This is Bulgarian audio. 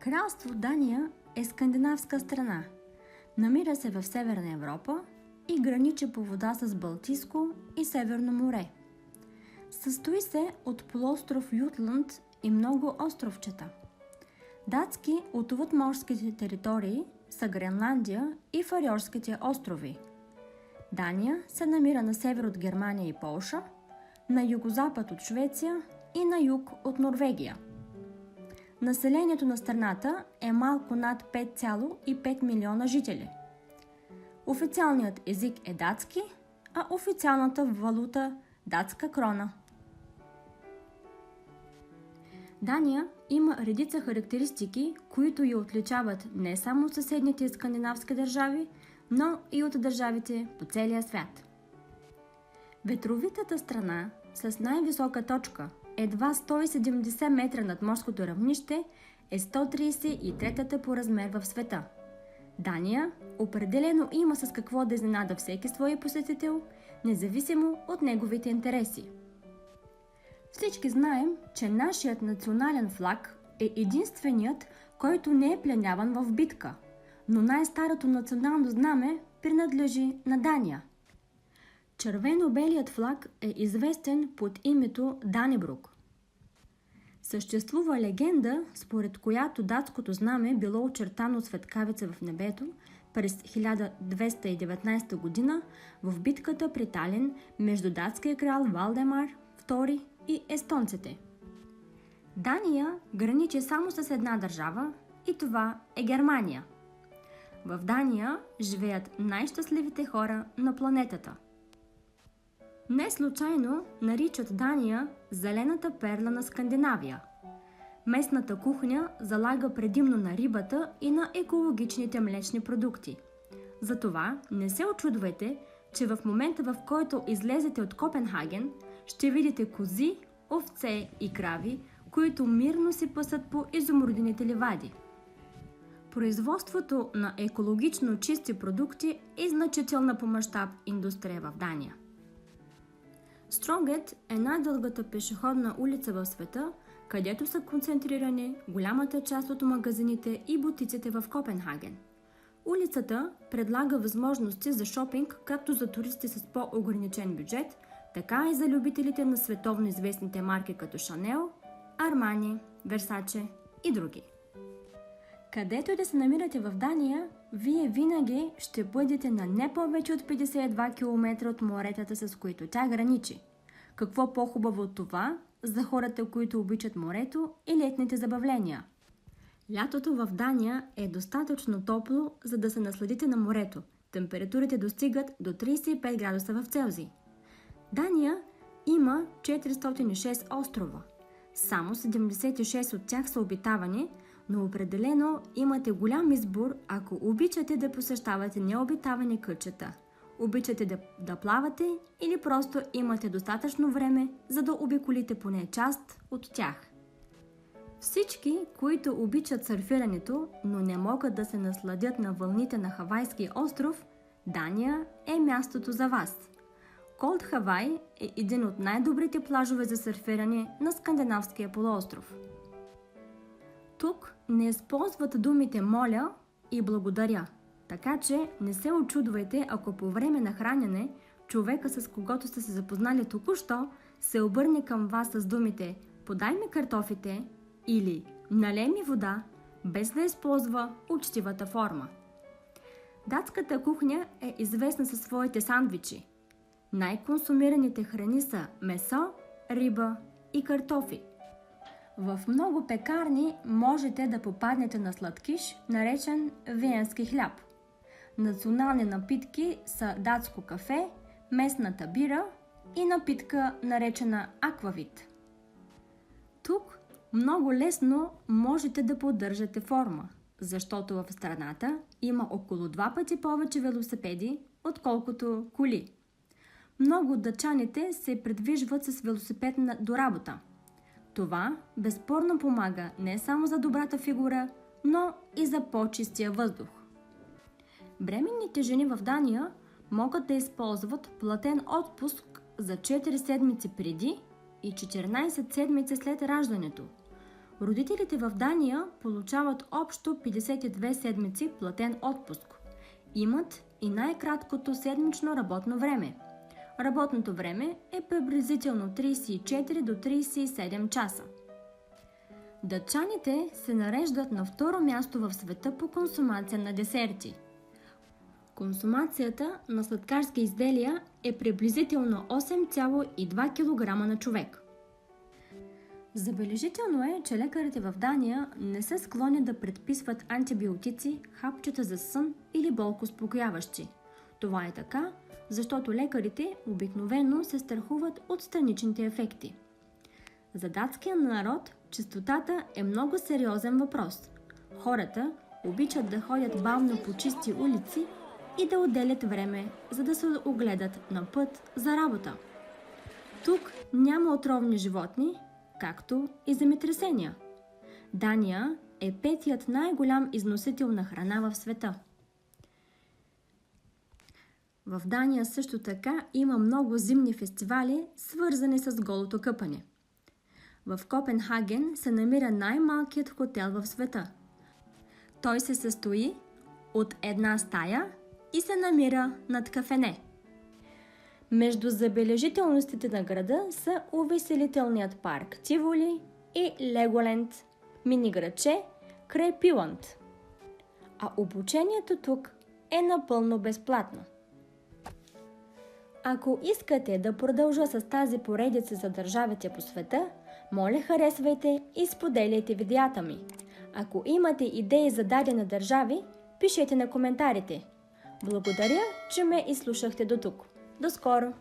Кралство Дания е скандинавска страна. Намира се в Северна Европа и граничи по вода с Балтийско и Северно море. Състои се от полуостров Ютланд и много островчета. Датски отвъдморските територии са Гренландия и Фарьорските острови. Дания се намира на север от Германия и Полша, на югозапад от Швеция и на юг от Норвегия. Населението на страната е малко над 5,5 милиона жители. Официалният език е датски, а официалната валута – датска крона. Дания има редица характеристики, които я отличават не само от съседните скандинавски държави, но и от държавите по целия свят. Ветровитата страна с най-висока точка, едва 170 метра над морското равнище, е 133-та по размер в света. Дания определено има с какво да изненада всеки свой посетител, независимо от неговите интереси. Всички знаем, че нашият национален флаг е единственият, който не е пленяван в битка, но най-старото национално знаме принадлежи на Дания. Червено-белият флаг е известен под името Данебрук. Съществува легенда, според която датското знаме било очертано светкавица в небето през 1219 година в битката при Талин между датския крал Валдемар II и естонците. Дания граничи само с една държава и това е Германия. В Дания живеят най-щастливите хора на планетата. Не случайно наричат Дания зелената перла на Скандинавия. Местната кухня залага предимно на рибата и на екологичните млечни продукти. Затова не се очудвайте, че в момента, в който излезете от Копенхаген, ще видите кози, овце и крави, които мирно си пасат по изумрудените ливади. Производството на екологично чисти продукти е значителна по мащаб индустрия в Дания. Стронгет е най-дългата пешеходна улица в света, където са концентрирани голямата част от магазините и бутиците в Копенхаген. Улицата предлага възможности за шопинг както за туристи с по-ограничен бюджет, така и за любителите на световно известните марки като Шанел, Армани, Версаче и други. Където и да се намирате в Дания, вие винаги ще бъдете на не повече от 52 км от моретата, с които тя граничи. Какво по-хубаво от това за хората, които обичат морето и летните забавления? Лятото в Дания е достатъчно топло, за да се насладите на морето. Температурите достигат до 35 градуса в Целзий. Дания има 406 острова. Само 76 от тях са обитавани, но определено имате голям избор, ако обичате да посещавате необитавани кътчета. Обичате да плавате или просто имате достатъчно време, за да обиколите поне част от тях. Всички, които обичат сърфирането, но не могат да се насладят на вълните на Хавайски остров, Дания е мястото за вас. Колд Хавай е един от най-добрите плажове за сърфиране на скандинавския полуостров. Тук не използват думите моля и благодаря, така че не се очудвайте, ако по време на хранене човека, с когото сте се запознали току-що, се обърне към вас с думите подай ми картофите или налей ми вода, без да използва учтивата форма. Датската кухня е известна със своите сандвичи. Най-консумираните храни са месо, риба и картофи. В много пекарни можете да попаднете на сладкиш, наречен виенски хляб. Национални напитки са датско кафе, местната бира и напитка, наречена аквавит. Тук много лесно можете да поддържате форма, защото в страната има около 2 пъти повече велосипеди, отколкото коли. Много датчаните се придвижват с велосипед до работа. Това безспорно помага не само за добрата фигура, но и за по-чистия въздух. Бременните жени в Дания могат да използват платен отпуск за 4 седмици преди и 14 седмици след раждането. Родителите в Дания получават общо 52 седмици платен отпуск. Имат и най-краткото седмично работно време. Работното време е приблизително 34 до 37 часа. Датчаните се нареждат на второ място в света по консумация на десерти. Консумацията на сладкарски изделия е приблизително 8,2 кг на човек. Забележително е, че лекарите в Дания не са склонни да предписват антибиотици, хапчета за сън или болкоуспокояващи. Това е така, защото лекарите обикновено се страхуват от страничните ефекти. За датския народ чистотата е много сериозен въпрос. Хората обичат да ходят бавно по чисти улици и да отделят време, за да се огледат на път за работа. Тук няма отровни животни, както и земетресения. Дания е петият най-голям износител на храна в света. В Дания също така има много зимни фестивали, свързани с голото къпане. В Копенхаген се намира най-малкият хотел в света. Той се състои от една стая и се намира над кафене. Между забележителностите на града са увеселителният парк Тиволи и Леголенд, мини-градче край Пиланд. А обучението тук е напълно безплатно. Ако искате да продължа с тази поредица за държавите по света, моля харесвайте и споделяйте видеята ми. Ако имате идеи за дадени държави, пишете на коментарите. Благодаря, че ме изслушахте до тук. До скоро!